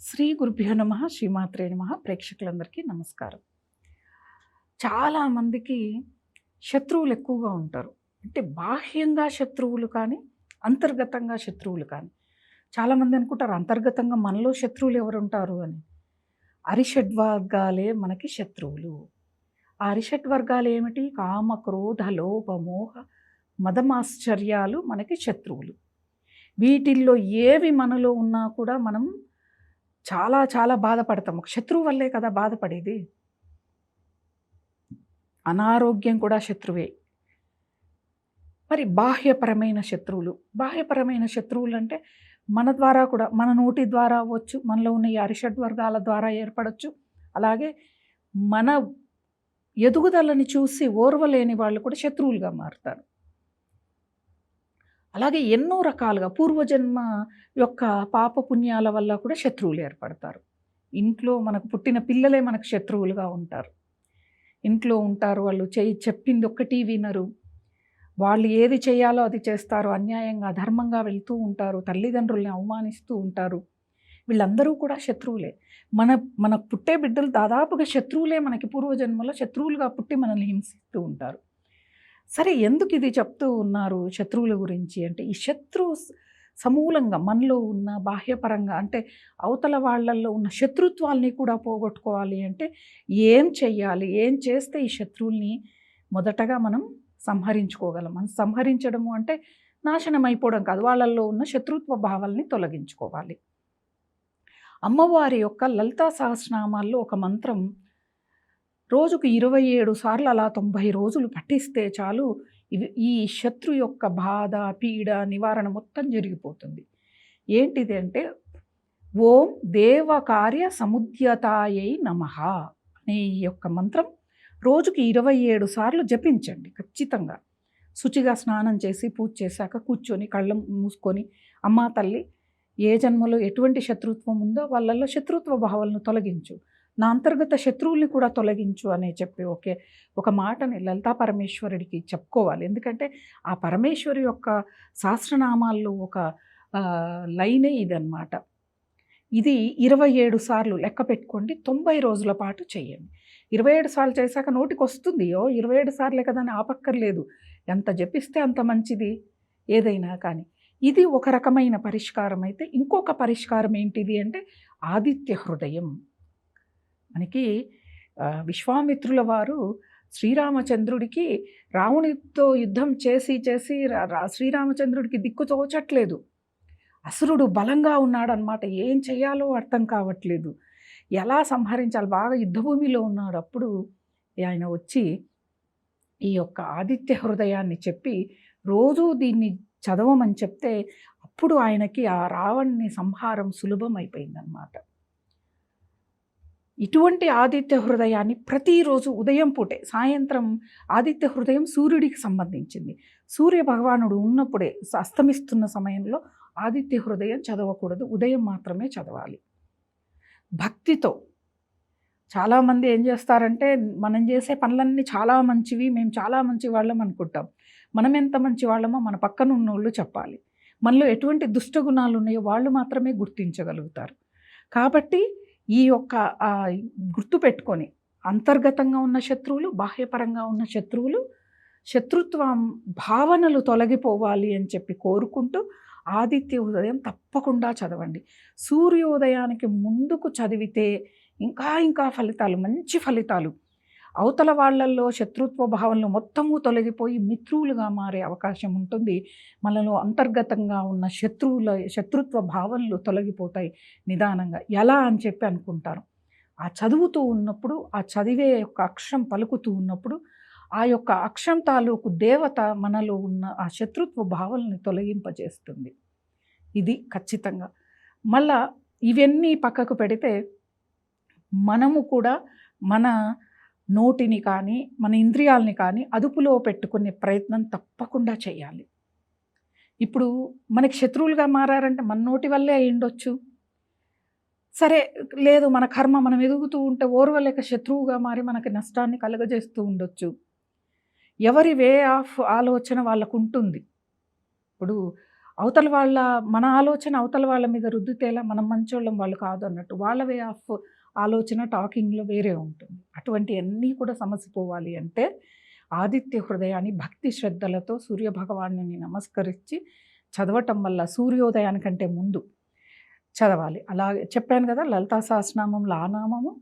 శ్రీ గురుభ్యో నమ శ్రీమాత్రే నమ ప్రేక్షకులందరికీ నమస్కారం. చాలామందికి శత్రువులు ఎక్కువగా ఉంటారు. అంటే బాహ్యంగా శత్రువులు కానీ, అంతర్గతంగా శత్రువులు కానీ. చాలామంది అనుకుంటారు అంతర్గతంగా మనలో శత్రువులు ఎవరుంటారు అని. అరిషడ్వర్గాలే మనకి శత్రువులు. ఆ అరిషడ్వర్గాలు ఏమిటి? కామ, క్రోధ, లోభ, మోహ, మదమాశ్చర్యాలు మనకి శత్రువులు. వీటిల్లో ఏవి మనలో ఉన్నా కూడా మనం చాలా చాలా బాధపడతాం. ఒక శత్రువు వల్లే కదా బాధపడేది. అనారోగ్యం కూడా శత్రువే. మరి బాహ్యపరమైన శత్రువులు. బాహ్యపరమైన శత్రువులంటే మన ద్వారా కూడా, మన నోటి ద్వారా అవ్వచ్చు, మనలో ఉన్న ఈ అరిషడ్వర్గాల ద్వారా ఏర్పడొచ్చు. అలాగే మన ఎదుగుదలని చూసి ఓర్వలేని వాళ్ళు కూడా శత్రువులుగా మారుతారు. అలాగే ఎన్నో రకాలుగా పూర్వజన్మ యొక్క పాపపుణ్యాల వల్ల కూడా శత్రువులు ఏర్పడతారు. ఇంట్లో మనకు పుట్టిన పిల్లలే మనకు శత్రువులుగా ఉంటారు. ఇంట్లో ఉంటారు, వాళ్ళు చెప్పింది ఒక్కటి వినరు. వాళ్ళు ఏది చేయాలో అది చేస్తారు. అన్యాయంగా, అధర్మంగా వెళ్తూ ఉంటారు. తల్లిదండ్రుల్ని అవమానిస్తూ ఉంటారు. వీళ్ళందరూ కూడా శత్రువులే. మన మనకు పుట్టే బిడ్డలు దాదాపుగా శత్రువులే, మనకి పూర్వజన్మలో శత్రువులుగా పుట్టి మనల్ని హింసిస్తూ ఉంటారు. సరే, ఎందుకు ఇది చెప్తూ ఉన్నారు శత్రువుల గురించి అంటే, ఈ సమూలంగా మనలో ఉన్న బాహ్యపరంగా అంటే అవతల వాళ్ళల్లో ఉన్న శత్రుత్వాల్ని కూడా పోగొట్టుకోవాలి అంటే ఏం చెయ్యాలి? ఏం చేస్తే ఈ శత్రువుల్ని మొదటగా మనం సంహరించుకోగలం? మనం సంహరించడము అంటే నాశనం అయిపోవడం కాదు, వాళ్ళల్లో ఉన్న శత్రుత్వ భావాల్ని తొలగించుకోవాలి. అమ్మవారి యొక్క లలితా సహస్రనామాల్లో ఒక మంత్రం రోజుకు 27 సార్లు అలా 90 రోజులు పఠిస్తే చాలు, ఈ శత్రు యొక్క బాధ, పీడ, నివారణ మొత్తం జరిగిపోతుంది. ఏంటిది అంటే, ఓం దేవకార్య సముద్యతాయై నమః అనే ఈ యొక్క మంత్రం రోజుకి 27 సార్లు జపించండి ఖచ్చితంగా. శుచిగా స్నానం చేసి పూజ చేశాక కూర్చొని కళ్ళు మూసుకొని, అమ్మా తల్లి, ఏ జన్మలో ఎటువంటి శత్రుత్వం ఉందో వాళ్ళల్లో శత్రుత్వ భావాలను తొలగించు, నా అంతర్గత శత్రువుల్ని కూడా తొలగించు అని చెప్పి ఒక మాటని లలితా పరమేశ్వరుడికి చెప్పుకోవాలి. ఎందుకంటే ఆ పరమేశ్వరి యొక్క సహస్రనామాల్లో ఒక లైనే ఇదన్నమాట. ఇది 27 సార్లు లెక్క పెట్టుకోండి, 90 రోజుల పాటు చేయండి. 27 సార్లు చేశాక నోటికి వస్తుంది, 27 సార్లే కదా అని ఆపక్కర్లేదు. ఎంత జపిస్తే అంత మంచిది ఏదైనా కానీ. ఇది ఒక రకమైన పరిష్కారం. అయితే ఇంకొక పరిష్కారం ఏంటిది అంటే ఆదిత్య హృదయం. మనకి విశ్వామిత్రుల వారు శ్రీరామచంద్రుడికి రావణుడితో యుద్ధం చేసి శ్రీరామచంద్రుడికి దిక్కు తోచట్లేదు. అసురుడు బలంగా ఉన్నాడనమాట. ఏం చేయాలో అర్థం కావట్లేదు, ఎలా సంహరించాలి, బాగా యుద్ధభూమిలో ఉన్నాడు. అప్పుడు ఆయన వచ్చి ఈ యొక్క ఆదిత్య హృదయాన్ని చెప్పి రోజూ దీన్ని చదవమని చెప్తే అప్పుడు ఆయనకి ఆ రావణ్ణి సంహారం సులభం అయిపోయిందనమాట. ఇటువంటి ఆదిత్య హృదయాన్ని ప్రతిరోజు ఉదయం పూటే, సాయంత్రం ఆదిత్య హృదయం సూర్యుడికి సంబంధించింది. సూర్య భగవానుడు ఉన్నప్పుడే, అస్తమిస్తున్న సమయంలో ఆదిత్య హృదయం చదవకూడదు, ఉదయం మాత్రమే చదవాలి భక్తితో. చాలామంది ఏం చేస్తారంటే, మనం చేసే పనులన్నీ చాలా మంచివి, మేము చాలా మంచి వాళ్ళం అనుకుంటాం. మనం ఎంత మంచి వాళ్ళమో మన పక్కన ఉన్నోళ్ళు చెప్పాలి. మనలో ఎటువంటి దుష్టగుణాలు ఉన్నాయో వాళ్ళు మాత్రమే గుర్తించగలుగుతారు. కాబట్టి ఈ యొక్క గుర్తుపెట్టుకొని, అంతర్గతంగా ఉన్న శత్రువులు, బాహ్యపరంగా ఉన్న శత్రువులు, శత్రుత్వం భావనలు తొలగిపోవాలి అని చెప్పి కోరుకుంటూ ఆదిత్య ఉదయం తప్పకుండా చదవండి. సూర్యోదయానికి ముందుకు చదివితే ఇంకా ఇంకా ఫలితాలు, మంచి ఫలితాలు. అవతల వాళ్ళల్లో శత్రుత్వ భావనలు మొత్తము తొలగిపోయి మిత్రులుగా మారే అవకాశం ఉంటుంది. మనలో అంతర్గతంగా ఉన్న శత్రుత్వ భావనలు తొలగిపోతాయి నిదానంగా. ఎలా అని చెప్పి అనుకుంటారు. ఆ చదువుతూ ఉన్నప్పుడు, ఆ చదివే యొక్క అక్షరం పలుకుతూ ఉన్నప్పుడు ఆ యొక్క అక్షరం తాలూకు దేవత మనలో ఉన్న ఆ శత్రుత్వ భావనల్ని తొలగింపజేస్తుంది. ఇది ఖచ్చితంగా. మళ్ళా ఇవన్నీ పక్కకు పెడితే మనము కూడా మన నోటిని కానీ, మన ఇంద్రియాలని కానీ అదుపులో పెట్టుకునే ప్రయత్నం తప్పకుండా చేయాలి. ఇప్పుడు మనకి శత్రువులుగా మారారంటే మన నోటి వల్లే అయ్యుండొచ్చు. సరే, లేదు మన కర్మ, మనం ఎదుగుతూ ఉంటే ఓర్వలేక శత్రువుగా మారి మనకి నష్టాన్ని కలుగజేస్తూ ఉండొచ్చు. ఎవరి వే ఆఫ్ ఆలోచన వాళ్ళకు ఉంటుంది. ఇప్పుడు అవతల వాళ్ళ మన ఆలోచన అవతల వాళ్ళ మీద రుద్దితేలా మనం మంచోళ్ళం వాళ్ళు కాదు అన్నట్టు. వాళ్ళ వే ఆఫ్ ఆలోచన టాకింగ్‌లో వేరే ఉంటుంది. అటువంటియన్నీ కూడా సమసిపోవాలి అంటే ఆదిత్య హృదయాన్ని భక్తి శ్రద్ధలతో సూర్యభగవానుని నమస్కరించి చదవటం వల్ల సూర్యోదయానికంటే ముందు చదవాలి. అలాగే చెప్పాను కదా! లలితా సహస్రనామంలో ఆ నామము,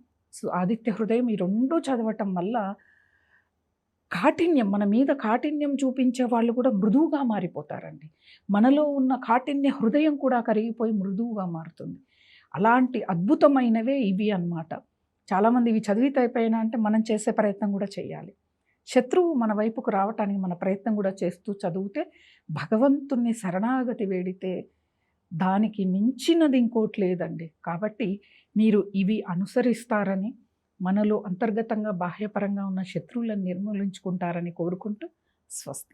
ఆదిత్య హృదయం ఈ 2 చదవటం వల్ల కాఠిన్యం మన మీద కాఠిన్యం చూపించే వాళ్ళు కూడా మృదువుగా మారిపోతారండి. మనలో ఉన్న కాఠిన్య హృదయం కూడా కరిగిపోయి మృదువుగా మారుతుంది. అలాంటి అద్భుతమైనవే ఇవి అన్నమాట. చాలామంది ఇవి చదివితే అయిపోయినా అంటే మనం చేసే ప్రయత్నం కూడా చేయాలి. శత్రువు మన వైపుకు రావటానికి మన ప్రయత్నం కూడా చేస్తూ చదివితే భగవంతుణ్ణి శరణాగతి వేడితే దానికి మించినది ఇంకోటి లేదండి. కాబట్టి మీరు ఇవి అనుసరిస్తారని, మనలో అంతర్గతంగా బాహ్యపరంగా ఉన్న శత్రువులను నిర్మూలించుకుంటారని కోరుకుంటూ స్వస్తి.